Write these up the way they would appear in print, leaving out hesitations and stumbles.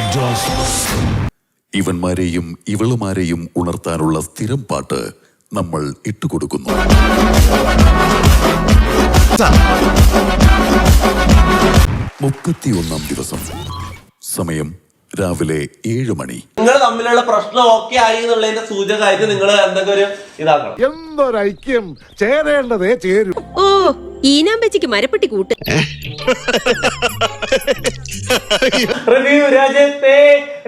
Big Jose. ഇവന്മാരെയും ഇവളുമാരെയും ഉണർത്താനുള്ള സ്ഥിരം പാട്ട് നമ്മൾ ഇട്ടുകൊടുക്കുന്നു. 31-ാം ദിവസം, സമയം രാവിലെ 7 മണി. നിങ്ങൾ തമ്മിലുള്ള പ്രശ്നം ഓക്കെ ആയി എന്നുള്ളതിന്റെ സൂചകമായിട്ട് നിങ്ങൾ എന്തൊക്കെ ഒരു ഇതാക്കണം. എന്തൊരൈക്യം, ചേരേണ്ടതേ ചേരും. ഓ, ഈനാമ്പച്ചിക്ക് മരപ്പെട്ടി കൂട്ട്. റിവ്യൂ രാജത്തെ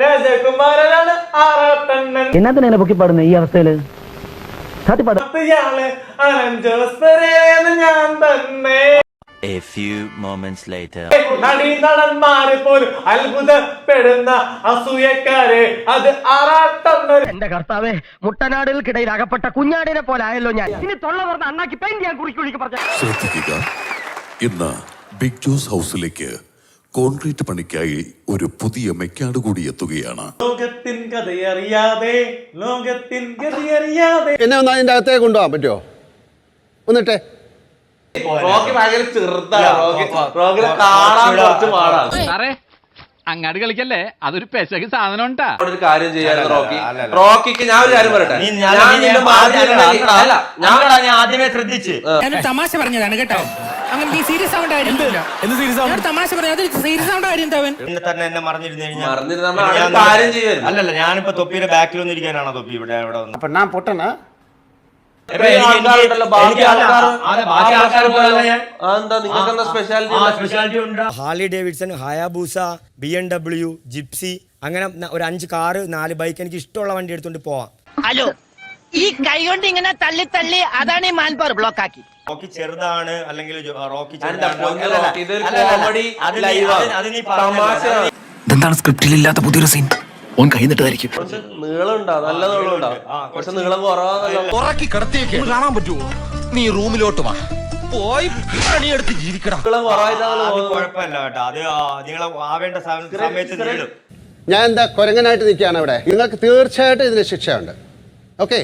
രാജകുമാരനാണ് ആറാട്ടണ്ണൻ. എന്നാ പൊക്കിപ്പാടുന്ന ഈ അവസ്ഥയില് ഞാൻ തന്നെ. A few moments later. നടന്മാരെ പോലും അത്ഭുതപ്പെടുന്ന അസൂയക്കാരെ അത് ആറാട്ടണ്ണൻ. എന്റെ കർത്താവേ, മുട്ടനാടുകൾക്കിടയിൽ അകപ്പെട്ട കുഞ്ഞാടിനെ പോലെ ആയല്ലോ ഞാൻ. ഇനി തൊള്ള പറഞ്ഞ അണ്ണാക്കി പെയിന്റ് ഞാൻ കുറിക്കുളിക്ക് പറഞ്ഞ. ശ്രദ്ധിക്കുക, ഇന്ന് ബിഗ് ജോസ് ഹൗസിലേക്ക് കോൺക്രീറ്റ് പണിക്കായി ഒരു പുതിയ മെക്കാട് കൂടി എത്തുകയാണ്. ലോകത്തിൻ കഥയറിയാതെ, ലോകത്തിൻ ഗതിയറിയാതെ. എന്നെ ഒന്ന് അതിന്റെ അകത്തേക്ക് കൊണ്ടുപോകാൻ പറ്റുമോ? ഒന്നിട്ടെ. റോക്കി ഭയങ്കര ചെറുതാണ്. റോക്കിനെ കാണാൻ കുറച്ച് പാടാണ്. അങ്ങാട് കളിക്കല്ലേ, അതൊരു പെശക് സാധനം ഉണ്ടാ. ഒരു കാര്യം ചെയ്യാൻ റോക്കിക്ക് ഞാൻ ഒരു കാര്യം പറയട്ടെ. ഞാൻ ആദ്യമേ ശ്രദ്ധിച്ച് തമാശ പറഞ്ഞതാണ് കേട്ടോ. അങ്ങനെ നീ സീരിയസ് ആവേണ്ട കാര്യം തമാശ പറഞ്ഞത് സീരിയസ് ആവേണ്ട കാര്യം തന്നെ എന്നെ മറിഞ്ഞിരുന്നു കാര്യം ചെയ്യാൻ. അല്ലല്ല, ഞാനിപ്പോ തൊപ്പിയുടെ ബാക്കിൽ വന്നിരിക്കാനാണോ തൊപ്പി ഇവിടെ വന്ന്? അപ്പൊ ഞാൻ പൊട്ടനാ? Harley Davidson, Hayabusa, BMW, Gypsy, അങ്ങനെ ഒരു 5 കാറ് 4 ബൈക്ക് എനിക്ക് ഇഷ്ടമുള്ള വണ്ടി എടുത്തോണ്ട് പോവാം. ഹലോ, ഈ കൈ കൊണ്ട് ഇങ്ങനെ തള്ളി തള്ളി അതാണ് ഈ മാൻപവർ ബ്ലോക്ക് ആക്കി. റോക്കി ചെറുതാണ് അല്ലെങ്കിൽ റോക്കി എന്താണ് സ്ക്രിപ്റ്റിലില്ലാത്ത പുതിയൊരു സീൻ? ഓൻ കൈന്നിട്ടായിരിക്കും. നീളമുണ്ടോ? നല്ല നീളമുണ്ടോ? പക്ഷെ നീളം കുറവാക്കി കിടത്തിയൊക്കെ കാണാൻ പറ്റുമോ? നീ റൂമിലോട്ട് വാ, പോയി പണിയെടുത്ത് ജീവിക്കണം. കുഴപ്പമില്ല കേട്ടോ, അത് നിങ്ങൾ ആവേണ്ട സമയത്ത് നീളും. ഞാൻ എന്താ കുരങ്ങനായിട്ട് നിൽക്കുകയാണ് അവിടെ? നിങ്ങൾക്ക് തീർച്ചയായിട്ടും ഇതിന് ശിക്ഷയുണ്ട്. ഓക്കെ.